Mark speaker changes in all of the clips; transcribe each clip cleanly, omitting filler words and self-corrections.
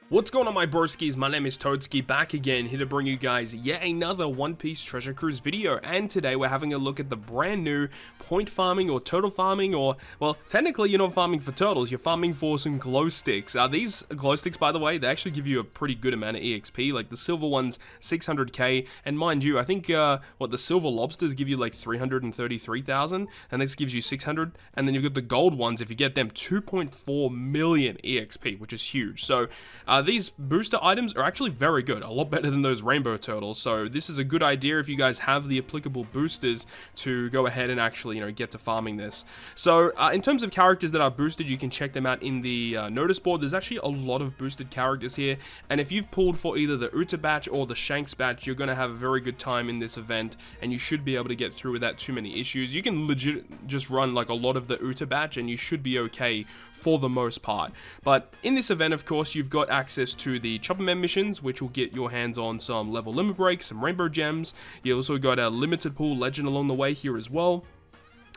Speaker 1: What's going on, my broskiis? My name is Toadskii, back again, here to bring you guys yet another One Piece Treasure Cruise video, and today we're having a look at the brand new point farming or turtle farming, or, well, technically you're not farming for turtles, you're farming for some glow sticks. These glow sticks, by the way, they actually give you a pretty good amount of EXP, like the silver ones, 600k, and mind you, I think, the silver lobsters give you like 333,000, and this gives you 600, and then you've got the gold ones, if you get them, 2.4 million EXP, which is huge. So, these booster items are actually very good, a lot better than those rainbow turtles, so this is a good idea if you guys have the applicable boosters to go ahead and actually, get to farming this. So, in terms of characters that are boosted, you can check them out in the notice board. There's actually a lot of boosted characters here, and if you've pulled for either the Uta batch or the Shanks batch, you're going to have a very good time in this event, and you should be able to get through without too many issues. You can legit just run like a lot of the Uta batch, and you should be okay for the most part. But in this event, of course, you've got access to the Chopper Man missions, which will get your hands on some level limit breaks, some rainbow gems. You also got a limited pool legend along the way here as well.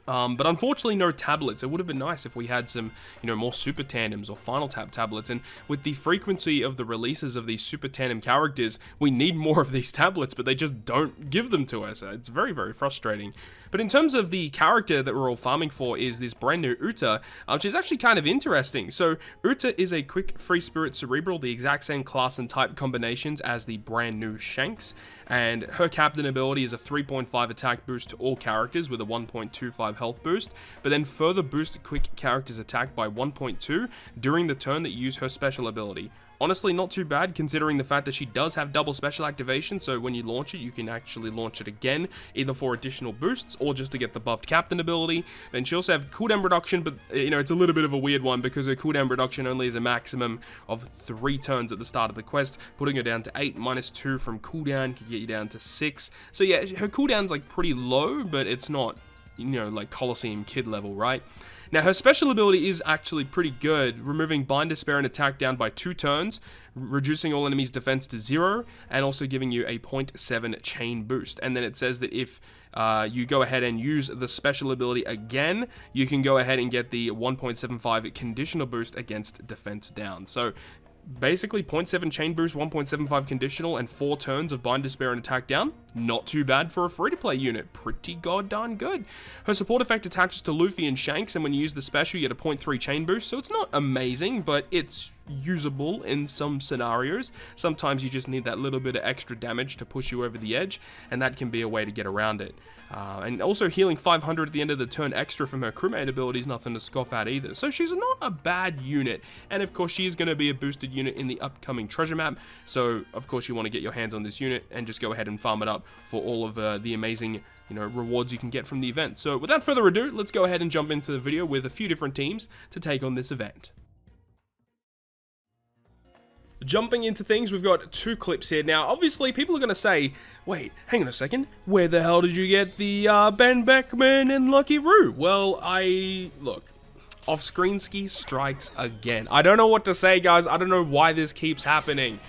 Speaker 1: But unfortunately, no tablets. It would have been nice if we had some, more super tandems or final tap tablets. And with the frequency of the releases of these super tandem characters, we need more of these tablets, but they just don't give them to us. It's very, very frustrating. But in terms of the character that we're all farming for is this brand new Uta, which is actually kind of interesting. So Uta is a quick free spirit cerebral, the exact same class and type combinations as the brand new Shanks. And her captain ability is a 3.5 attack boost to all characters with a 1.25 health boost, but then further boost quick characters attack by 1.2 during the turn that you use her special ability. Honestly, not too bad considering the fact that she does have double special activation, so when you launch it, you can actually launch it again, either for additional boosts or just to get the buffed captain ability. Then she also has cooldown reduction, but it's a little bit of a weird one because her cooldown reduction only is a maximum of 3 turns at the start of the quest, putting her down to 8 minus 2 from cooldown can get you down to 6. So yeah, her cooldown's like pretty low, but it's not, like Coliseum Kid level, right? Now, her special ability is actually pretty good, removing Bind, Despair, and Attack down by 2 turns, reducing all enemies' defense to 0, and also giving you a 0.7 chain boost. And then it says that if you go ahead and use the special ability again, you can go ahead and get the 1.75 conditional boost against defense down. So basically 0.7 chain boost, 1.75 conditional, and 4 turns of Bind, Despair, and Attack down. Not too bad for a free-to-play unit. Pretty goddamn good. Her support effect attaches to Luffy and Shanks, and when you use the special, you get a 0.3 chain boost, so it's not amazing, but it's usable in some scenarios. Sometimes you just need that little bit of extra damage to push you over the edge, and that can be a way to get around it. And also healing 500 at the end of the turn extra from her crewmate ability is nothing to scoff at either. So she's not a bad unit. And of course she is going to be a boosted unit in the upcoming treasure map. So of course you want to get your hands on this unit and just go ahead and farm it up for all of the amazing rewards you can get from the event. So without further ado, let's go ahead and jump into the video with a few different teams to take on this event. Jumping into things, we've got 2 clips here. Now, obviously, people are going to say, wait, hang on a second, where the hell did you get the Beckman and Lucky Roo? Well, look, off-screen ski strikes again. I don't know what to say, guys. I don't know why this keeps happening,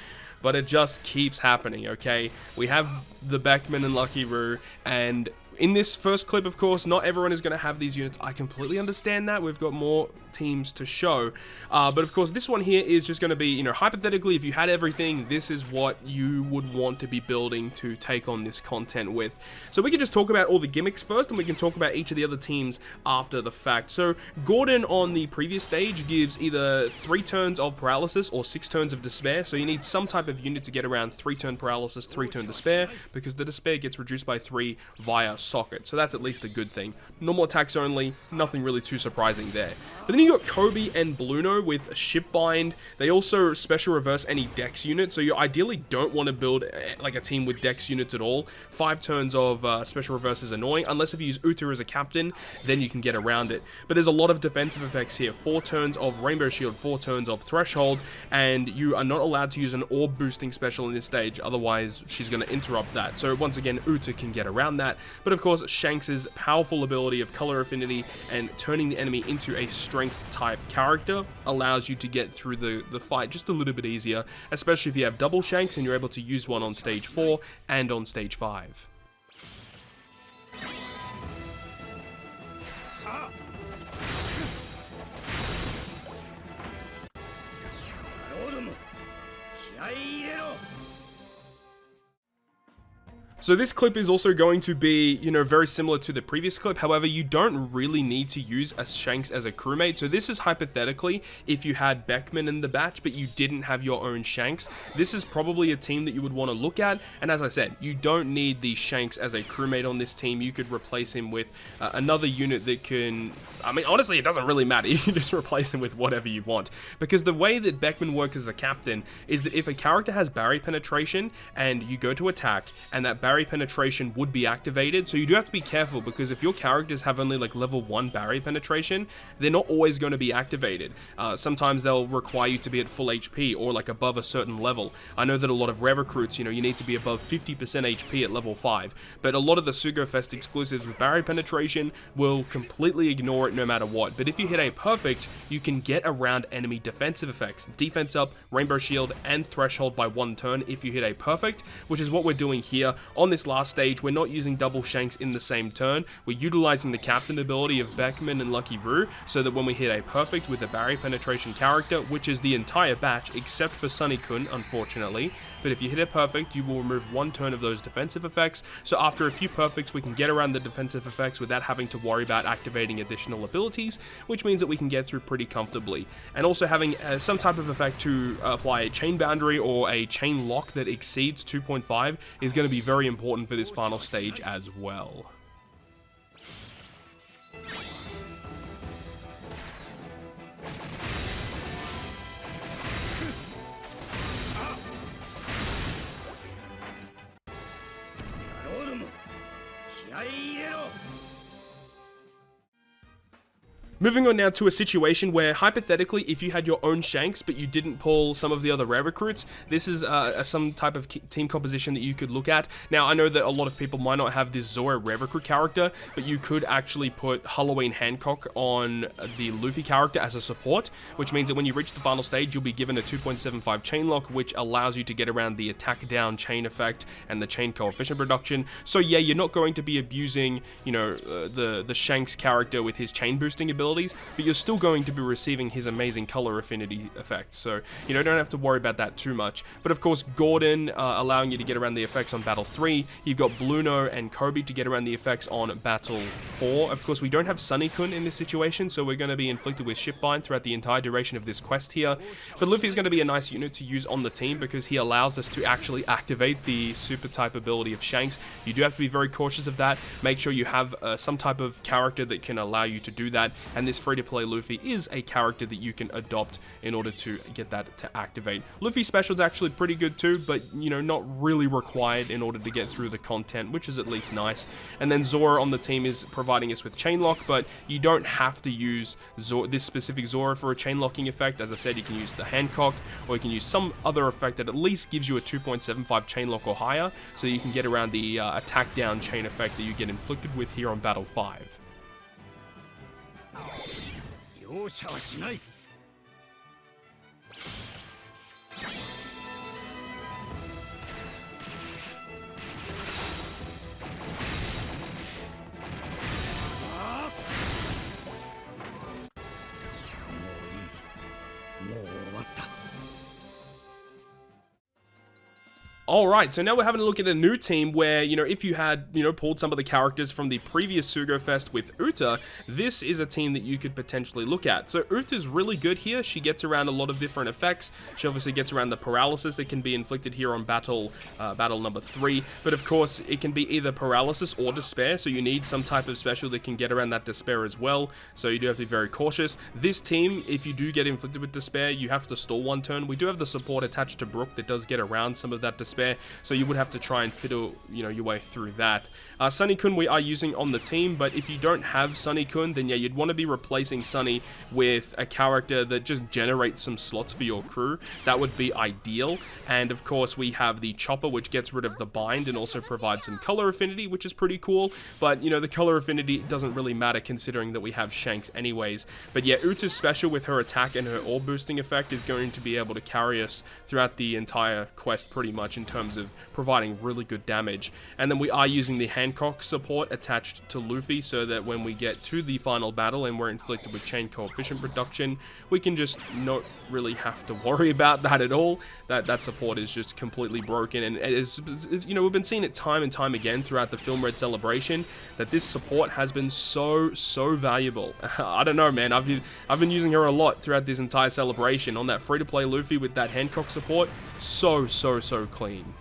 Speaker 1: but it just keeps happening, okay? We have the Beckman and Lucky Roo, and in this first clip, of course, not everyone is going to have these units. I completely understand that. We've got more teams to show. But of course, this one here is just going to be, hypothetically, if you had everything, this is what you would want to be building to take on this content with. So we can just talk about all the gimmicks first, and we can talk about each of the other teams after the fact. So Gordon on the previous stage gives either 3 turns of paralysis or 6 turns of despair. So you need some type of unit to get around 3-turn paralysis, 3-turn despair, because the despair gets reduced by 3 via socket, so that's at least a good thing. Normal attacks only, nothing really too surprising there. But then you got Kobe and Bruno with Ship Bind. They also special reverse any Dex unit, so you ideally don't want to build like a team with Dex units at all. 5 turns of special reverse is annoying, unless if you use Uta as a captain, then you can get around it. But there's a lot of defensive effects here. 4 turns of Rainbow Shield, 4 turns of Threshold, and you are not allowed to use an orb boosting special in this stage, otherwise she's going to interrupt that. So once again, Uta can get around that. But of course, Shanks' powerful ability of color affinity and turning the enemy into a strength type character allows you to get through the fight just a little bit easier, especially if you have double Shanks and you're able to use one on stage 4 and on stage 5. So this clip is also going to be, very similar to the previous clip. However, you don't really need to use a Shanks as a crewmate. So this is hypothetically if you had Beckman in the batch, but you didn't have your own Shanks. This is probably a team that you would want to look at. And as I said, you don't need the Shanks as a crewmate on this team. You could replace him with another unit that can... I mean, honestly, it doesn't really matter. You can just replace him with whatever you want. Because the way that Beckman works as a captain is that if a character has barrier penetration and you go to attack and that barrier penetration would be activated, so you do have to be careful because if your characters have only like level 1 barrier penetration, they're not always going to be activated. Sometimes they'll require you to be at full HP or like above a certain level. I know that a lot of rare recruits, you need to be above 50% HP at level 5, but a lot of the Sugofest exclusives with barrier penetration will completely ignore it no matter what. But if you hit a perfect, you can get around enemy defensive effects, defense up, rainbow shield, and threshold by 1 turn if you hit a perfect, which is what we're doing here. On this last stage, we're not using double Shanks in the same turn. We're utilizing the captain ability of Beckman and Lucky Roo, so that when we hit a perfect with a barrier penetration character, which is the entire batch except for Sunny-kun, unfortunately, but if you hit a perfect, you will remove 1 turn of those defensive effects. So after a few perfects, we can get around the defensive effects without having to worry about activating additional abilities, which means that we can get through pretty comfortably. And also having some type of effect to apply a chain boundary or a chain lock that exceeds 2.5 is going to be very important for this final stage as well. Moving on now to a situation where, hypothetically, if you had your own Shanks, but you didn't pull some of the other rare recruits, this is some type of team composition that you could look at. Now, I know that a lot of people might not have this Zoro rare recruit character, but you could actually put Halloween Hancock on the Luffy character as a support, which means that when you reach the final stage, you'll be given a 2.75 chain lock, which allows you to get around the attack down chain effect and the chain coefficient reduction. So yeah, you're not going to be abusing, the Shanks character with his chain boosting ability, but you're still going to be receiving his amazing color affinity effects, so don't have to worry about that too much. But of course, Gordon allowing you to get around the effects on Battle 3, you've got Bruno and Kobe to get around the effects on Battle 4. Of course, we don't have Sunny-kun in this situation, so we're going to be inflicted with shipbind throughout the entire duration of this quest here. But Luffy is going to be a nice unit to use on the team because he allows us to actually activate the super type ability of Shanks. You do have to be very cautious of that. Make sure you have some type of character that can allow you to do that, and this free-to-play Luffy is a character that you can adopt in order to get that to activate. Luffy's special is actually pretty good too, but not really required in order to get through the content, which is at least nice. And then Zoro on the team is providing us with chain lock, but you don't have to use this specific Zoro for a chain locking effect. As I said, you can use the Hancock, or you can use some other effect that at least gives you a 2.75 chain lock or higher, so you can get around the attack down chain effect that you get inflicted with here on Battle 5. Alright, so now we're having a look at a new team where, if you had, pulled some of the characters from the previous Sugofest with Uta, this is a team that you could potentially look at. So Uta's really good here. She gets around a lot of different effects. She obviously gets around the paralysis that can be inflicted here on battle number 3. But of course, it can be either paralysis or despair, so you need some type of special that can get around that despair as well. So you do have to be very cautious. This team, if you do get inflicted with despair, you have to stall 1 turn. We do have the support attached to Brook that does get around some of that despair, so you would have to try and fiddle, your way through that. Sunny-kun we are using on the team, but if you don't have Sunny-kun, then yeah, you'd want to be replacing Sunny with a character that just generates some slots for your crew. That would be ideal. And of course, we have the Chopper, which gets rid of the bind and also provides some color affinity, which is pretty cool. But, the color affinity doesn't really matter considering that we have Shanks anyways. But yeah, Uta's special with her attack and her orb boosting effect is going to be able to carry us throughout the entire quest pretty much in terms of providing really good damage. And then we are using the Hancock support attached to Luffy so that when we get to the final battle and we're inflicted with chain coefficient reduction, we can just not really have to worry about that at all. that support is just completely broken, and you know, we've been seeing it time and time again throughout the Film Red celebration that this support has been so valuable. I don't know, man. I've been using her a lot throughout this entire celebration on that free-to-play Luffy with that Hancock support. So clean.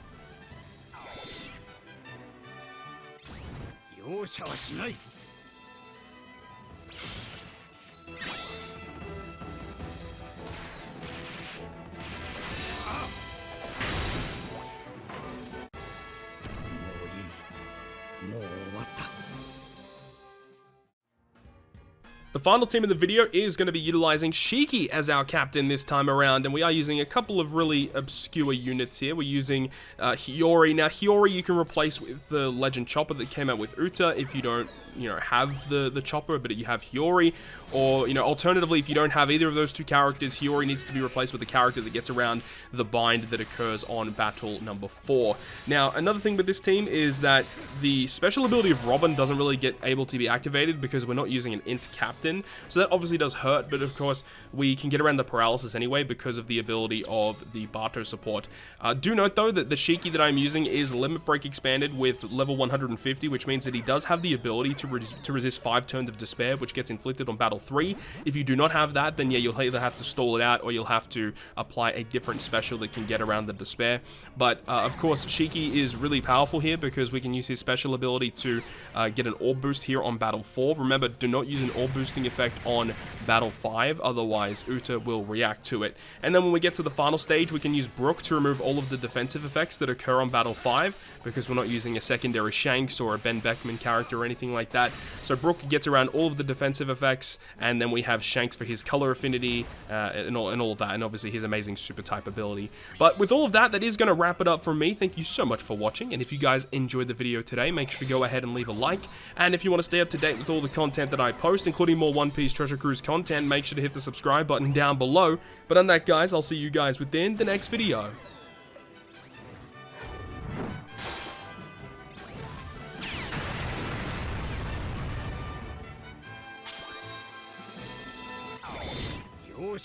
Speaker 1: The final team in the video is going to be utilizing Shiki as our captain this time around, and we are using a couple of really obscure units here. We're using Hiyori. Now, Hiyori you can replace with the Legend Chopper that came out with Uta if you don't, you know, have the Chopper, but you have Hiyori. Or, you know, alternatively, if you don't have either of those two characters, Hiyori needs to be replaced with a character that gets around the bind that occurs on battle number 4. Now, another thing with this team is that the special ability of Robin doesn't really get able to be activated because we're not using an int captain. So that obviously does hurt, but of course, we can get around the paralysis anyway because of the ability of the Bato support. Do note, though, that the Shiki that I'm using is Limit Break expanded with level 150, which means that he does have the ability to resist 5 turns of despair, which gets inflicted on battle 3. If you do not have that, then yeah, you'll either have to stall it out or you'll have to apply a different special that can get around the despair. But of course, Shiki is really powerful here because we can use his special ability to get an orb boost here on battle 4. Remember, do not use an orb boosting effect on battle 5, otherwise Uta will react to it. And then when we get to the final stage, we can use Brook to remove all of the defensive effects that occur on battle 5 because we're not using a secondary Shanks or a Beckman character or anything like that. So Brook gets around all of the defensive effects, and then we have Shanks for his color affinity and all of that, and obviously his amazing super type ability. But with all of that, that is going to wrap it up from me. Thank you so much for watching, and if you guys enjoyed the video today, make sure to go ahead and leave a like. And if you want to stay up to date with all the content that I post, including more One Piece Treasure Cruise content, make sure to hit the subscribe button down below. But on that, guys, I'll see you guys within the next video.
Speaker 2: You're